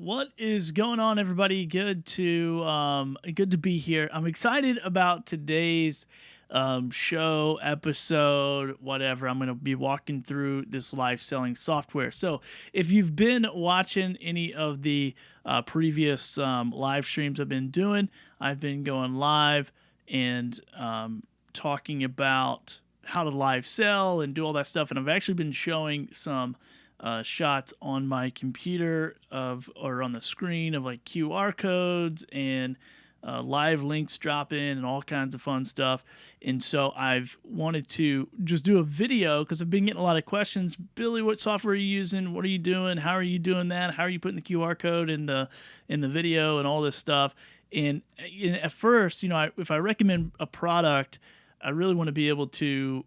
What is going on, everybody? Good to be here. I'm excited about today's show, episode, whatever. I'm going to be walking through this live selling software. So, if you've been watching any of the previous live streams I've been doing, I've been going live and talking about how to live sell and do all that stuff. And I've actually been showing some shots on my computer or on the screen of like QR codes and live links drop in and all kinds of fun stuff. And so I've wanted to just do a video because I've been getting a lot of questions. Billy, what software are you using? What are you doing? How are you doing that? How are you putting the QR code in the video and all this stuff? And at first, if I recommend a product, I really want to be able to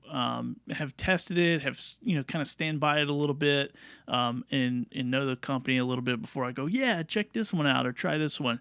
have tested it, kind of stand by it a little bit, and know the company a little bit before I go, yeah, check this one out or try this one.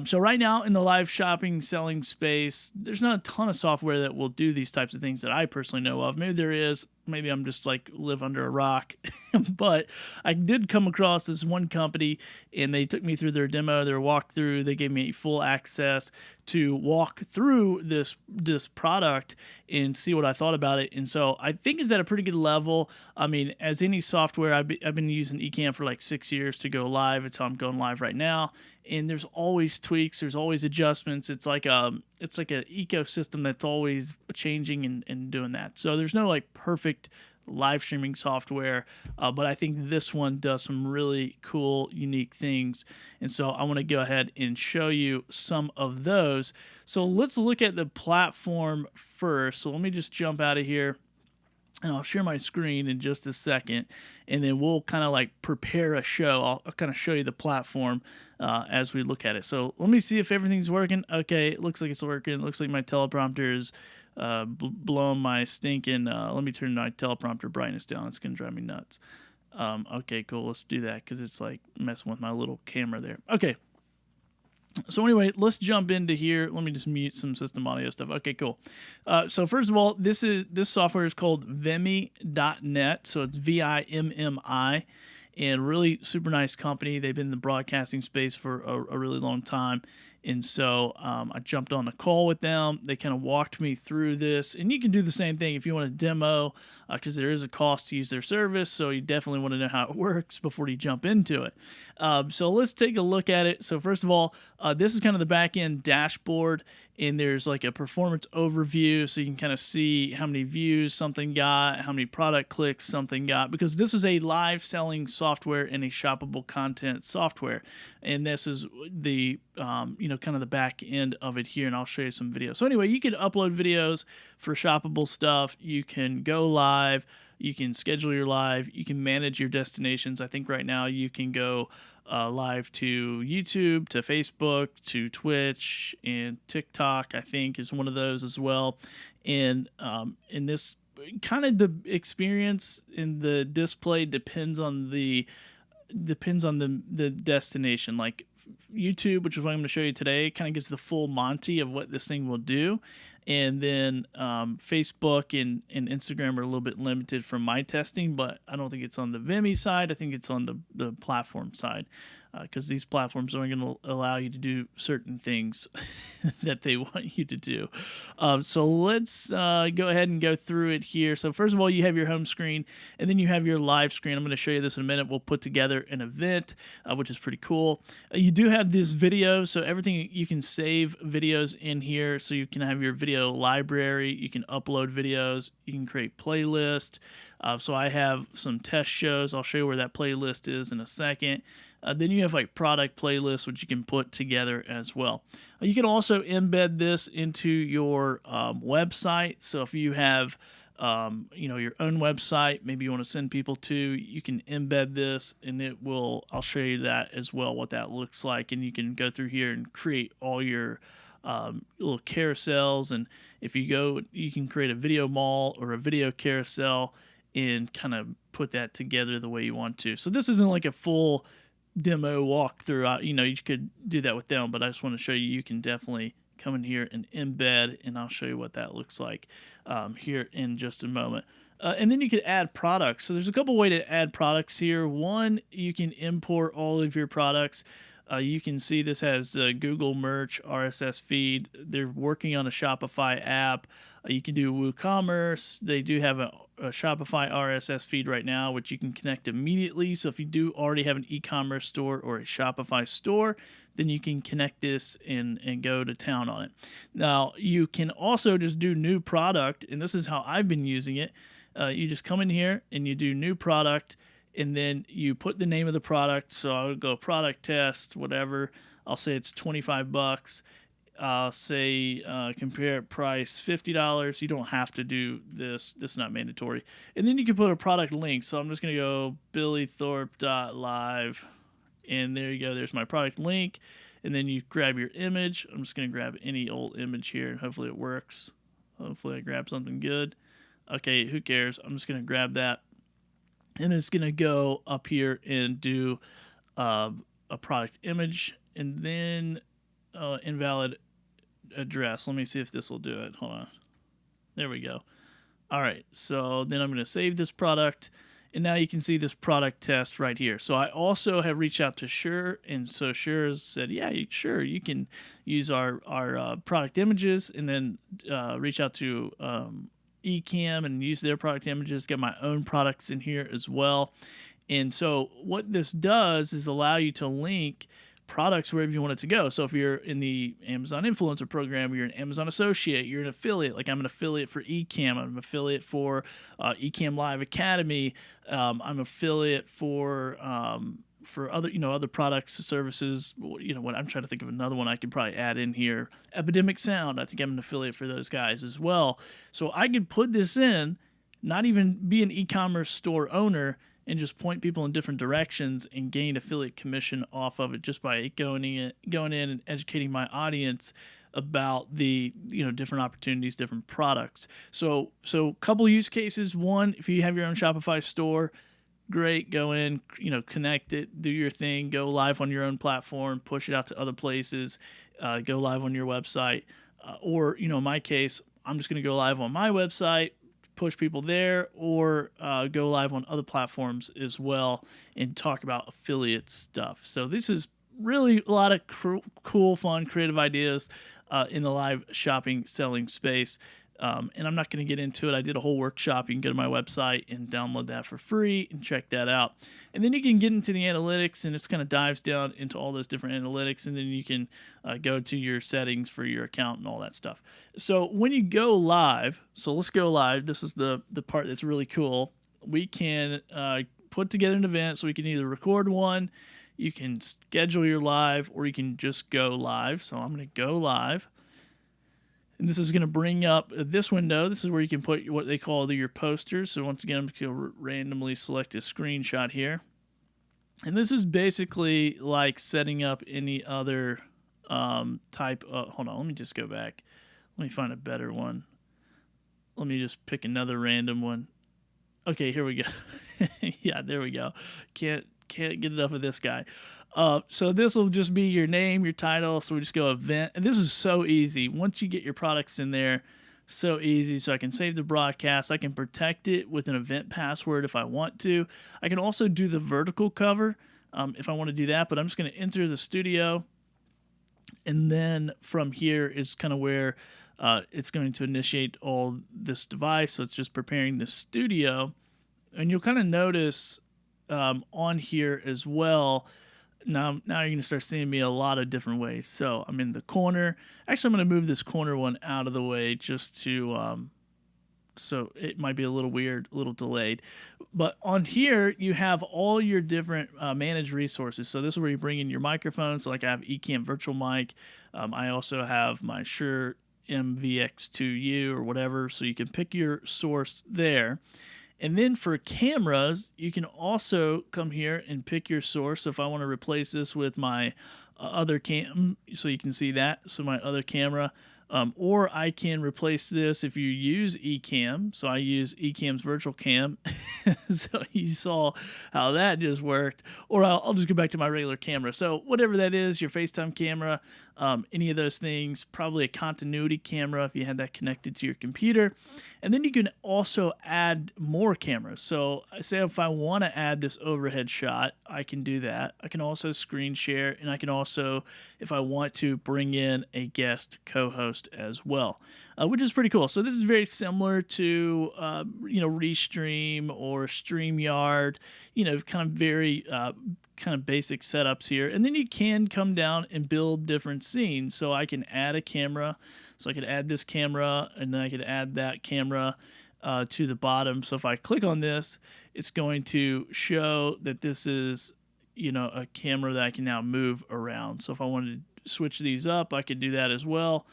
So right now in the live shopping selling space, there's not a ton of software that will do these types of things that I personally know of. Maybe there is. Maybe I'm just like live under a rock, but I did come across this one company and they took me through their demo, their walkthrough. They gave me full access to walk through this product and see what I thought about it. And so I think it's at a pretty good level. I mean, as any software, I've been using ECAMM for like 6 years to go live. It's how I'm going live right now. And there's always tweaks, there's always adjustments. It's like an ecosystem that's always changing and doing that. So there's no like perfect live streaming software, but I think this one does some really cool, unique things. And so I want to go ahead and show you some of those. So let's look at the platform first. So let me just jump out of here. And I'll share my screen in just a second, and then we'll kind of like prepare a show. I'll kind of show you the platform as we look at it. So let me see if everything's working. Okay, it looks like it's working. It looks like my teleprompter is blowing my stinking. Let me turn my teleprompter brightness down. It's going to drive me nuts. Okay, cool. Let's do that because it's like messing with my little camera there. Okay. So anyway, let's jump into here. Let me just mute some system audio stuff. Okay, cool. So first of all, this software is called Vimmi.net. So it's Vimmi, and really super nice company. They've been in the broadcasting space for a really long time. And so I jumped on a call with them. They kind of walked me through this. And you can do the same thing if you want to demo, because there is a cost to use their service. So you definitely want to know how it works before you jump into it. So let's take a look at it. So first of all, this is kind of the back-end dashboard. And there's like a performance overview. So you can kind of see how many views something got, how many product clicks something got. Because this is a live selling software and a shoppable content software. And this is the kind of the back end of it here, and I'll show you some videos. So anyway, you can upload videos for shoppable stuff. You can go live. You can schedule your live. You can manage your destinations. I think right now you can go live to YouTube, to Facebook, to Twitch, and TikTok, I think, is one of those as well. And in this kind of the experience in the display depends on the destination. Like YouTube, which is what I'm going to show you today, kind of gives the full Monty of what this thing will do. And then Facebook and Instagram are a little bit limited from my testing, but I don't think it's on the Vimmi side. I think it's on the platform side, because these platforms aren't going to allow you to do certain things that they want you to do. So let's go ahead and go through it here. So first of all, you have your home screen, and then you have your live screen. I'm going to show you this in a minute. We'll put together an event, which is pretty cool. You do have this video, so everything, you can save videos in here, so you can have your video library. You can upload videos. You can create playlists. So I have some test shows. I'll show you where that playlist is in a second. Then you have like product playlists, which you can put together as well. You can also embed this into your website. So if you have your own website, maybe you want to send people to, you can embed this, and I'll show you that as well, what that looks like. And you can go through here and create all your little carousels. And if you go, you can create a video mall or a video carousel and kind of put that together the way you want to. So this isn't like a full demo walkthrough. You could do that with them, but I just want to show you can definitely come in here and embed, and I'll show you what that looks like here in just a moment. And then you could add products. So there's a couple way to add products here. One, you can import all of your products. You can see this has Google Merch RSS feed. They're working on a Shopify app. You can do WooCommerce. They do have a Shopify RSS feed right now, which you can connect immediately. So if you do already have an e-commerce store or a Shopify store, then you can connect this and go to town on it. Now, you can also just do new product, and this is how I've been using it. You just come in here and you do new product, and then you put the name of the product. So I'll go product test, whatever. I'll say it's $25. I'll say compare price $50. You don't have to do this. This is not mandatory. And then you can put a product link. So I'm just going to go billythorpe.live. And there you go. There's my product link. And then you grab your image. I'm just going to grab any old image here, and hopefully it works. Hopefully I grab something good. Okay, who cares? I'm just going to grab that. And it's going to go up here and do a product image, and then invalid address. Let me see if this will do it. Hold on. There we go. All right, so then I'm going to save this product, and now you can see this product test right here. So I also have reached out to Shure, and so Shure has said, yeah, sure, you can use our product images, and then reach out to ECAMM and use their product images, get my own products in here as well. And so what this does is allow you to link products wherever you want it to go. So if you're in the Amazon Influencer Program, you're an Amazon Associate, you're an affiliate, like I'm an affiliate for ECAMM, I'm an affiliate for ECAMM Live Academy, I'm an affiliate for other, other products, services, what I'm trying to think of another one I could probably add in here. Epidemic Sound, I think I'm an affiliate for those guys as well. So I could put this in, not even be an e-commerce store owner, and just point people in different directions and gain affiliate commission off of it just by going in and educating my audience about the different opportunities, different products. So couple use cases. One, if you have your own Shopify store, great, go in, connect it, do your thing, go live on your own platform, push it out to other places, go live on your website. Or, in my case, I'm just going to go live on my website, push people there, or go live on other platforms as well and talk about affiliate stuff. So this is really a lot of cool, fun, creative ideas in the live shopping selling space. And I'm not going to get into it. I did a whole workshop. You can go to my website and download that for free and check that out. And then you can get into the analytics, and it kind of dives down into all those different analytics. And then you can go to your settings for your account and all that stuff. So when you go live, so let's go live. This is the part that's really cool. We can put together an event, so we can either record one, you can schedule your live, or you can just go live. So I'm going to go live. And this is going to bring up this window. This is where you can put what they call your posters. So once again, I'm going to randomly select a screenshot here. And this is basically like setting up any other type of... Hold on, let me just go back. Let me find a better one. Let me just pick another random one. Okay, here we go. Yeah, there we go. Can't get enough of this guy. So this will just be your name, your title. So we just go event. And this is so easy. Once you get your products in there, so easy. So I can save the broadcast. I can protect it with an event password if I want to. I can also do the vertical cover if I want to do that. But I'm just going to enter the studio. And then from here is kind of where it's going to initiate all this device. So it's just preparing the studio. And you'll kind of notice on here as well, Now you're going to start seeing me a lot of different ways. So I'm in the corner. Actually, I'm going to move this corner one out of the way just to, so it might be a little weird, a little delayed. But on here, you have all your different managed resources. So this is where you bring in your microphones. So like I have ECAMM Virtual Mic. I also have my Shure MVX2U or whatever. So you can pick your source there. And then for cameras, you can also come here and pick your source. So if I want to replace this with my other cam, so you can see that. So my other camera, Or I can replace this if you use ECAMM. So I use ECAMM's virtual cam. So you saw how that just worked. Or I'll just go back to my regular camera. So whatever that is, your FaceTime camera, any of those things, probably a continuity camera if you had that connected to your computer. And then you can also add more cameras. So say if I want to add this overhead shot, I can do that. I can also screen share, and I can also, if I want to, bring in a guest co-host as well, which is pretty cool. So this is very similar to, Restream or StreamYard, kind of very kind of basic setups here. And then you can come down and build different scenes. So I can add a camera. So I could add this camera, and then I could add that camera to the bottom. So if I click on this, it's going to show that this is, a camera that I can now move around. So if I wanted to switch these up, I could do that as well.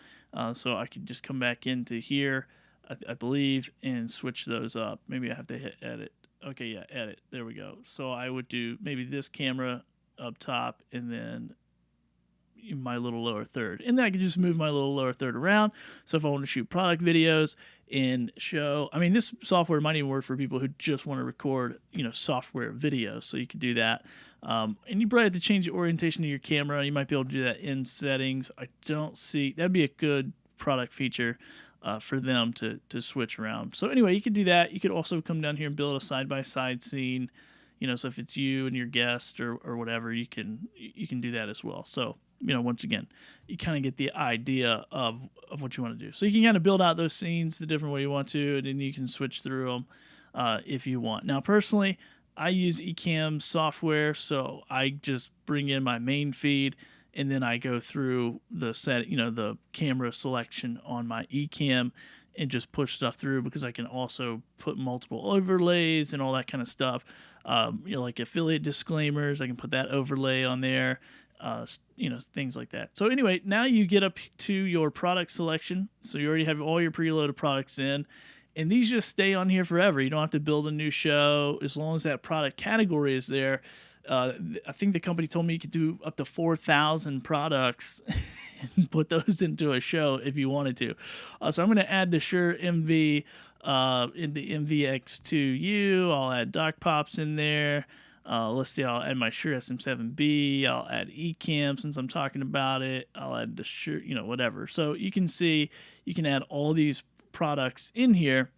So I could just come back into here, I believe, and switch those up. Maybe I have to hit edit. Okay, yeah, edit. There we go. So I would do maybe this camera up top, and then my little lower third. And then I can just move my little lower third around. So if I want to shoot product videos and show, this software might even work for people who just want to record, software videos. So you could do that. And you probably have to change the orientation of your camera. You might be able to do that in settings. I don't see, that'd be a good product feature for them to switch around. So anyway, you could do that. You could also come down here and build a side-by-side scene. So if it's you and your guest or whatever, you can do that as well. So, once again, you kind of get the idea of what you want to do. So you can kind of build out those scenes the different way you want to, and then you can switch through them if you want. Now, personally, I use ECAMM software, so I just bring in my main feed, and then I go through the camera selection on my ECAMM and just push stuff through, because I can also put multiple overlays and all that kind of stuff. Like affiliate disclaimers, I can put that overlay on there. Things like that. So anyway, now you get up to your product selection. So you already have all your preloaded products in, and these just stay on here forever. You don't have to build a new show as long as that product category is there. I think the company told me you could do up to 4,000 products and put those into a show if you wanted to. So I'm going to add the Shure MV in the MVX2U. I'll add Doc Pops in there. Let's see, I'll add my Shure SM7B. I'll add ECAMM since I'm talking about it. I'll add the Shure, whatever. So you can see, you can add all these products in here.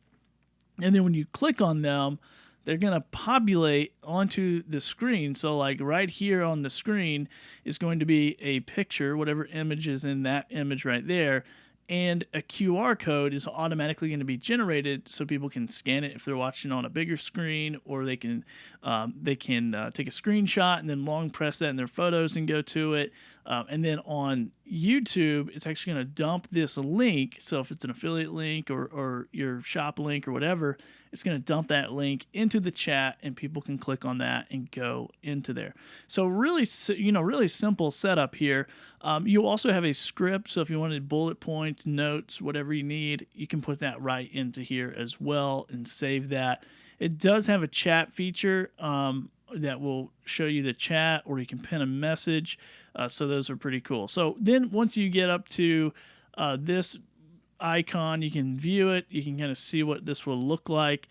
And then when you click on them, they're going to populate onto the screen. So like right here on the screen is going to be a picture, whatever image is in that image right there. And a QR code is automatically going to be generated so people can scan it if they're watching on a bigger screen, or they can take a screenshot and then long press that in their photos and go to it. And then on YouTube, it's actually going to dump this link. So if it's an affiliate link or your shop link or whatever, it's going to dump that link into the chat, and people can click on that and go into there. So really, really simple setup here. You also have a script. So if you wanted bullet points, notes, whatever you need, you can put that right into here as well and save that. It does have a chat feature that will show you the chat, or you can pin a message. So those are pretty cool. So then once you get up to this icon, you can view it. You can kind of see what this will look like.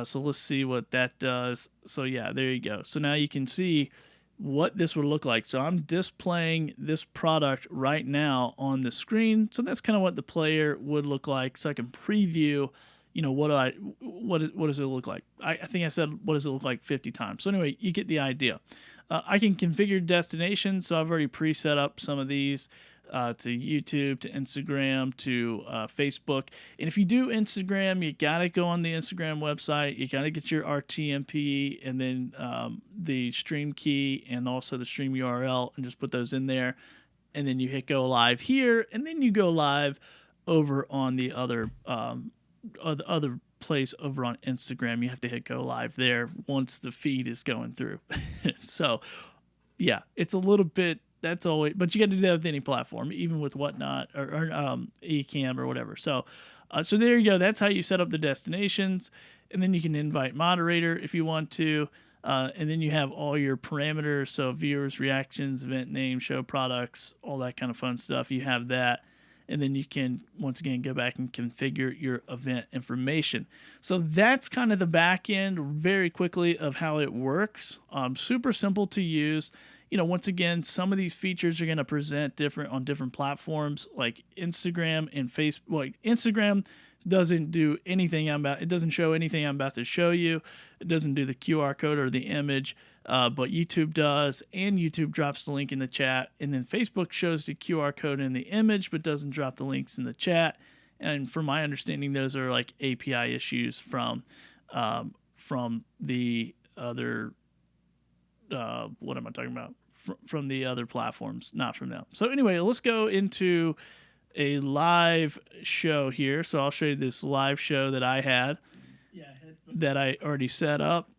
So let's see what that does. So yeah, there you go. So now you can see what this would look like. So I'm displaying this product right now on the screen. So that's kind of what the player would look like. So I can preview, what does it look like? I think I said, what does it look like 50 times. So anyway, you get the idea. I can configure destinations. So I've already preset up some of these to YouTube, to Instagram, to Facebook. And if you do Instagram, you got to go on the Instagram website. You got to get your RTMP and then the stream key and also the stream URL, and just put those in there. And then you hit go live here, and then you go live over on the other place over on Instagram. You have to hit go live there once the feed is going through. So yeah, it's a little bit, that's always, but you got to do that with any platform, even with Whatnot or ECAMM or whatever. So so there you go. That's how you set up the destinations, and then you can invite moderator if you want to, and then you have all your parameters. So viewers, reactions, event name, show products, all that kind of fun stuff. You have that. and then you can once again go back and configure your event information. So that's kind of the back end very quickly of how it works. Super simple to use. Once again, some of these features are going to present different on different platforms like Instagram and Facebook. Like Instagram doesn't do anything it doesn't show anything I'm about to show you. It doesn't do the QR code or the image, but YouTube does, and YouTube drops the link in the chat, and then Facebook shows the QR code in the image but doesn't drop the links in the chat. And from my understanding, those are like API issues from the other what am I talking about? From the other platforms, not from them. So anyway, let's go into a live show here. So I'll show you this live show that I had that I already set up.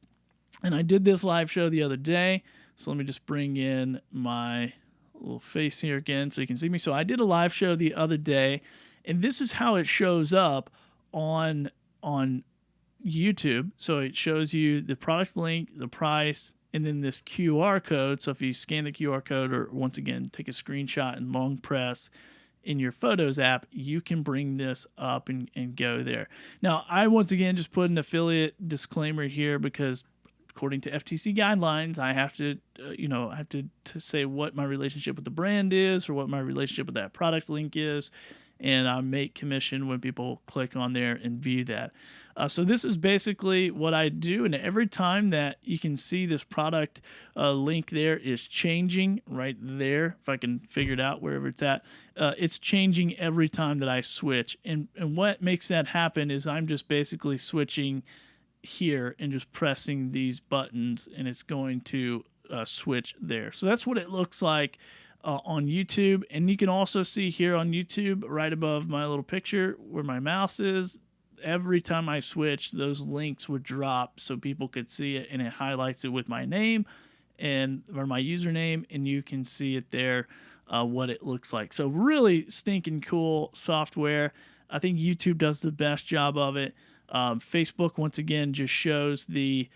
And I did this live show the other day. So let me just bring in my little face here again so you can see me. So I did a live show the other day, and this is how it shows up on YouTube. So it shows you the product link, the price, and then this QR code. So if you scan the QR code, or once again, take a screenshot and long press in your Photos app, you can bring this up and go there. Now, I once again just put an affiliate disclaimer here because according to FTC guidelines, I have to, to say what my relationship with the brand is or what my relationship with that product link is. And I make commission when people click on there and view that. So this is basically what I do, and every time that you can see this product link there is changing right there, if I can figure it out wherever it's at, it's changing every time that I switch. And what makes that happen is I'm just basically switching here and just pressing these buttons, and it's going to switch there. So that's what it looks like on YouTube. And you can also see here on YouTube right above my little picture where my mouse is, every time I switch, those links would drop so people could see it, and it highlights it with my name or my username, and you can see it there, what it looks like. So really stinking cool software. I think YouTube does the best job of it. Facebook once again just shows the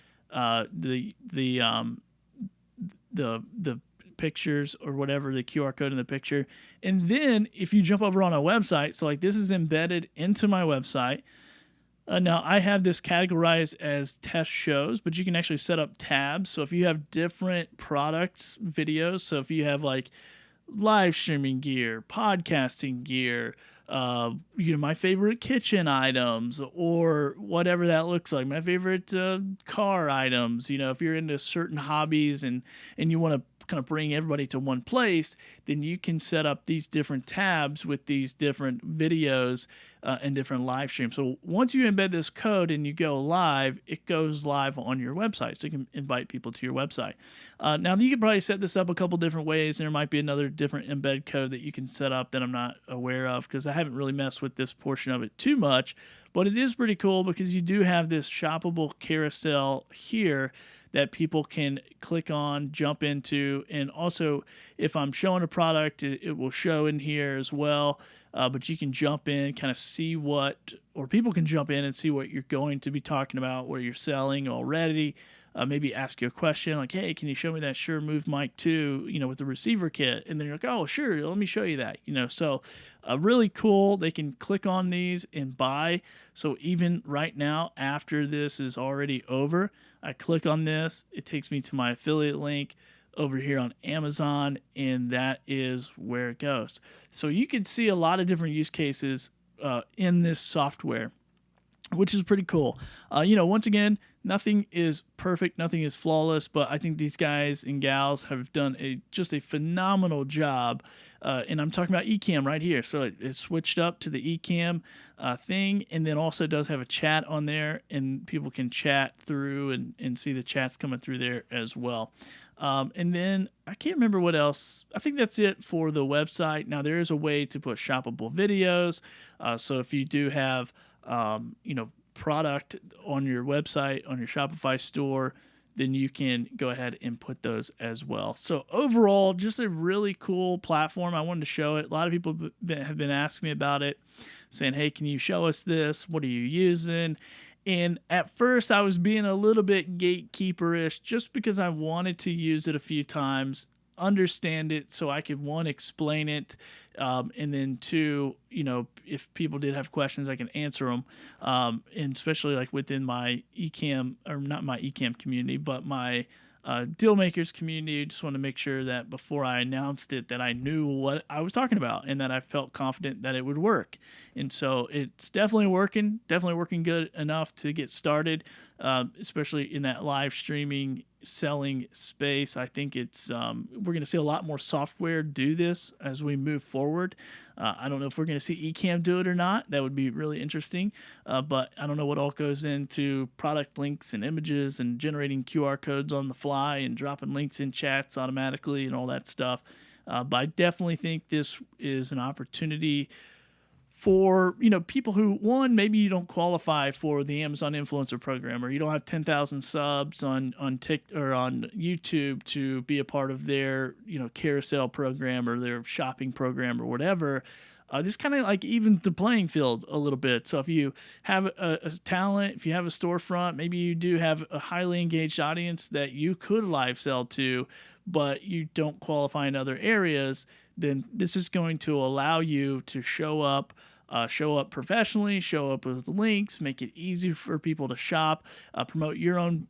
pictures or whatever, the QR code in the picture. And then if you jump over on a website, so like this is embedded into my website. Now I have this categorized as test shows, but you can actually set up tabs. So if you have different products, videos, so if you have like live streaming gear, podcasting gear, my favorite kitchen items, or whatever that looks like, my favorite car items, if you're into certain hobbies and you want to kind of bring everybody to one place, then you can set up these different tabs with these different videos and different live streams. So once you embed this code and you go live, it goes live on your website. So you can invite people to your website. Now you can probably set this up a couple different ways. There might be another different embed code that you can set up that I'm not aware of because I haven't really messed with this portion of it too much. But it is pretty cool because you do have this shoppable carousel here that people can click on, jump into, and also if I'm showing a product, it will show in here as well. But you can jump in, kind of see or people can jump in and see what you're going to be talking about, where you're selling already. Maybe ask you a question like, hey, can you show me that Shure Move Mic 2, with the receiver kit? And then you're like, oh, sure, let me show you that. So really cool. They can click on these and buy. So even right now, after this is already over, I click on this, it takes me to my affiliate link over here on Amazon, and that is where it goes. So you can see a lot of different use cases in this software, which is pretty cool. Once again, nothing is perfect, nothing is flawless, but I think these guys and gals have done just a phenomenal job. And I'm talking about ECAMM right here. So it switched up to the ECAMM thing, and then also does have a chat on there, and people can chat through and see the chats coming through there as well. And then I can't remember what else. I think that's it for the website. Now there is a way to put shoppable videos. So if you do have, product on your website, on your Shopify store, then you can go ahead and put those as well. So overall, just a really cool platform. I wanted to show it. A lot of people have been asking me about it, saying, hey, can you show us this? What are you using? And at first, I was being a little bit gatekeeperish just because I wanted to use it a few times. understand it so I could, one, explain it, and then two, if people did have questions, I can answer them. And especially like within my ECAMM, or not my ECAMM community, but my deal makers community. Just want to make sure that before I announced it, that I knew what I was talking about and that I felt confident that it would work. And so it's definitely working good enough to get started, especially in that live streaming selling space. I think it's we're going to see a lot more software do this as we move forward. I don't know if we're going to see ECAMM do it or not. That would be really interesting. But I don't know what all goes into product links and images and generating QR codes on the fly and dropping links in chats automatically and all that stuff. But I definitely think this is an opportunity for people who, one, maybe you don't qualify for the Amazon influencer program, or you don't have 10,000 subs on or on YouTube to be a part of their carousel program or their shopping program or whatever. This kind of like evens the playing field a little bit. So if you have a talent, if you have a storefront, maybe you do have a highly engaged audience that you could live sell to, but you don't qualify in other areas, then this is going to allow you to show up professionally, show up with links, make it easy for people to shop, promote your own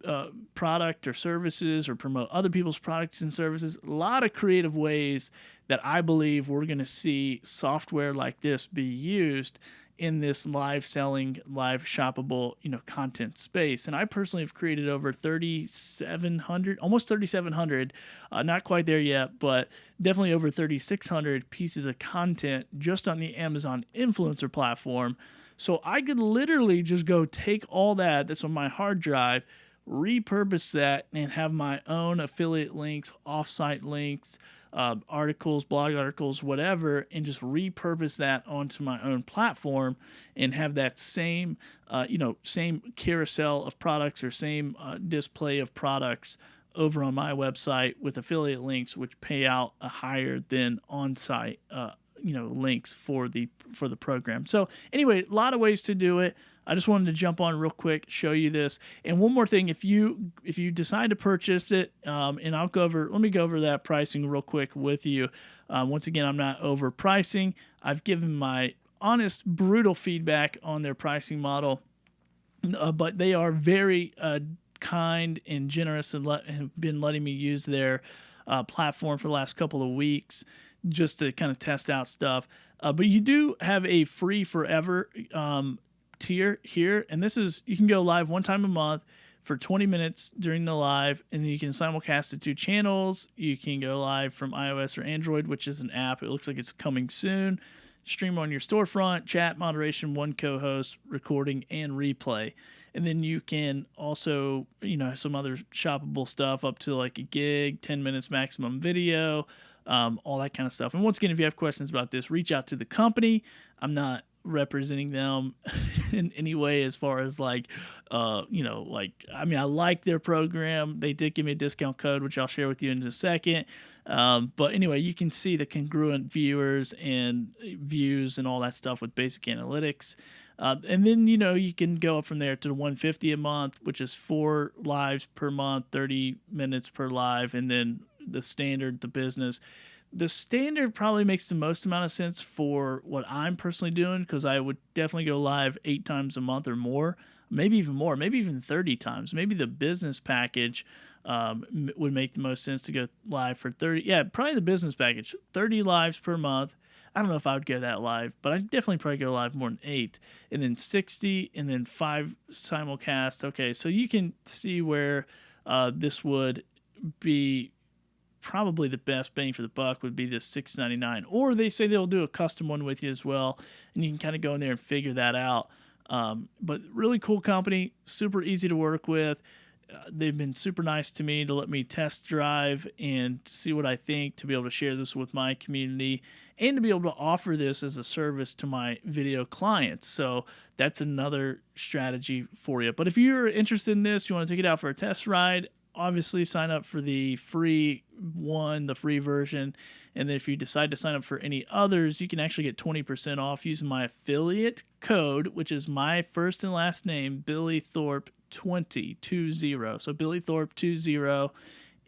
product or services, or promote other people's products and services. A lot of creative ways that I believe we're going to see software like this be used in this live selling, live shoppable, content space. And I personally have created over 3,700, almost 3,700, not quite there yet, but definitely over 3,600 pieces of content just on the Amazon influencer platform. So I could literally just go take all that's on my hard drive, repurpose that, and have my own affiliate links, offsite links, articles, blog articles, whatever, and just repurpose that onto my own platform and have that same carousel of products or same display of products over on my website with affiliate links, which pay out a higher than on-site links for the program. So anyway, a lot of ways to do it. I just wanted to jump on real quick, show you this. And one more thing, if you decide to purchase it, and let me go over that pricing real quick with you. Once again, I'm not overpricing. I've given my honest, brutal feedback on their pricing model, but they are very kind and generous and have been letting me use their platform for the last couple of weeks just to kind of test out stuff. But you do have a free forever tier here, and this is, you can go live one time a month for 20 minutes during the live, and then you can simulcast to 2 channels. You can go live from iOS or Android, which is an app. It looks like it's coming soon. Stream on your storefront, chat, moderation, 1 co-host, recording, and replay. And then you can also, have some other shoppable stuff up to like a gig, 10 minutes maximum video, all that kind of stuff. And once again, if you have questions about this, reach out to the company. I'm not representing them in any way as far as I like their program. They did give me a discount code, which I'll share with you in just a second. But anyway, you can see the congruent viewers and views and all that stuff with basic analytics. And then, you can go up from there to the $150 a month, which is 4 lives per month, 30 minutes per live. And then the standard, the business. The standard probably makes the most amount of sense for what I'm personally doing, because I would definitely go live 8 times a month or more, maybe even more, maybe even 30 times. Maybe the business package would make the most sense to go live for 30. Yeah, probably the business package, 30 lives per month. I don't know if I would go that live, but I'd definitely probably go live more than 8, and then 60, and then 5 simulcast. Okay, so you can see where this would be. Probably the best bang for the buck would be this $6.99, or they say they'll do a custom one with you as well, and you can kind of go in there and figure that out. But really cool company, super easy to work with. They've been super nice to me to let me test drive and see what I think, to be able to share this with my community and to be able to offer this as a service to my video clients. So that's another strategy for you. But if you're interested in this, you want to take it out for a test ride, obviously sign up for the free one, the free version. And then if you decide to sign up for any others, you can actually get 20% off using my affiliate code, which is my first and last name, Billy Thorpe 20. So Billy Thorpe 20.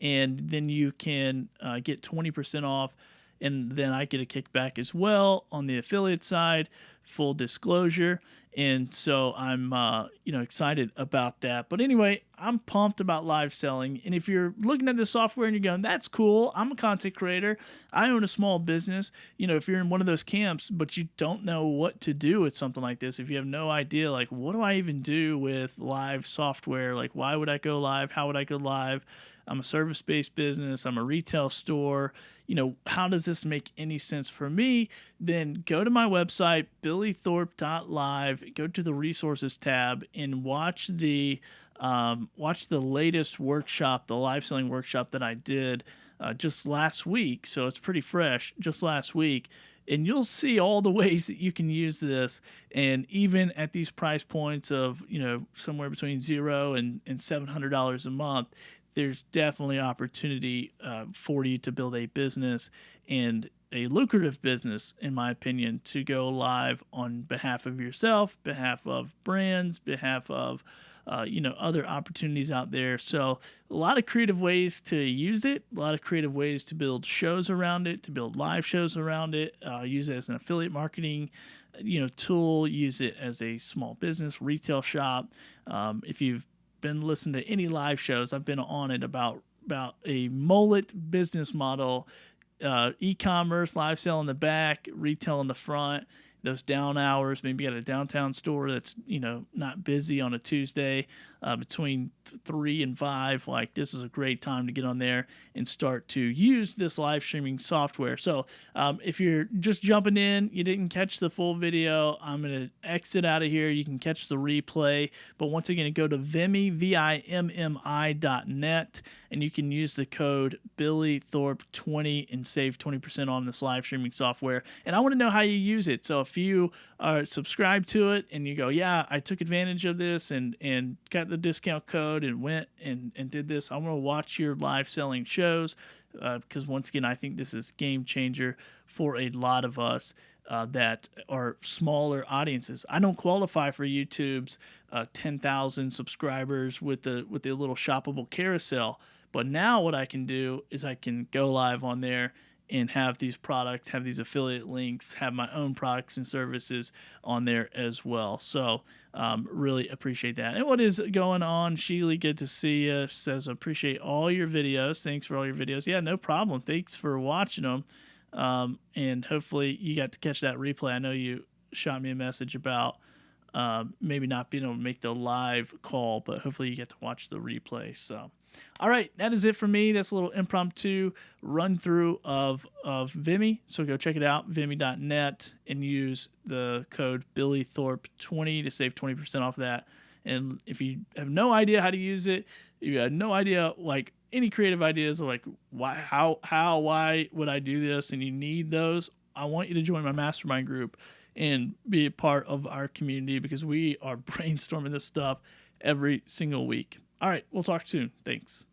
and then you can get 20% off, and then I get a kickback as well on the affiliate side, full disclosure. And so I'm excited about that. But anyway, I'm pumped about live selling. And if you're looking at this software and you're going, that's cool, I'm a content creator, I own a small business, if you're in one of those camps but you don't know what to do with something like this, if you have no idea, like, what do I even do with live software, like, why would I go live, how would I go live, I'm a service-based business, I'm a retail store, how does this make any sense for me? Then go to my website, billythorpe.live, go to the resources tab, and watch the latest workshop, the live selling workshop that I did just last week. So it's pretty fresh, just last week. And you'll see all the ways that you can use this. And even at these price points of, somewhere between $0 and $700 a month, there's definitely opportunity for you to build a business, and a lucrative business, in my opinion, to go live on behalf of yourself, behalf of brands, behalf of other opportunities out there. So a lot of creative ways to use it, a lot of creative ways to build shows around it, to build live shows around it, use it as an affiliate marketing tool, use it as a small business retail shop. If you've been listening to any live shows, I've been on it about a mullet business model, e-commerce, live sale in the back, retail in the front, those down hours. Maybe you got a downtown store that's not busy on a Tuesday between 3 and 5. Like, this is a great time to get on there and start to use this live streaming software. So if you're just jumping in, you didn't catch the full video, I'm going to exit out of here. You can catch the replay. But once again, go to Vimmi, VIMMI.net, and you can use the code BillyThorpe20 and save 20% on this live streaming software. And I want to know how you use it. So if you are subscribed to it and you go, yeah, I took advantage of this and got the discount code and went and did this, I want to watch your live selling shows because, once again, I think this is game changer for a lot of us that are smaller audiences. I don't qualify for YouTube's 10,000 subscribers with the little shoppable carousel. But now what I can do is I can go live on there and have these products, have these affiliate links, have my own products and services on there as well. So really appreciate that. And what is going on, Sheely? Good to see you. Says, appreciate all your videos. Thanks for all your videos. Yeah, no problem. Thanks for watching them. And hopefully you got to catch that replay. I know you shot me a message about maybe not being able to make the live call, but hopefully you get to watch the replay. So, all right, that is it for me. That's a little impromptu run through of Vimmi. So go check it out, Vimmi.net, and use the code BillyThorpe20 to save 20% off that. And if you have no idea how to use it, you have no idea, like, any creative ideas, like why would I do this, and you need those, I want you to join my mastermind group and be a part of our community, because we are brainstorming this stuff every single week. All right, we'll talk soon. Thanks.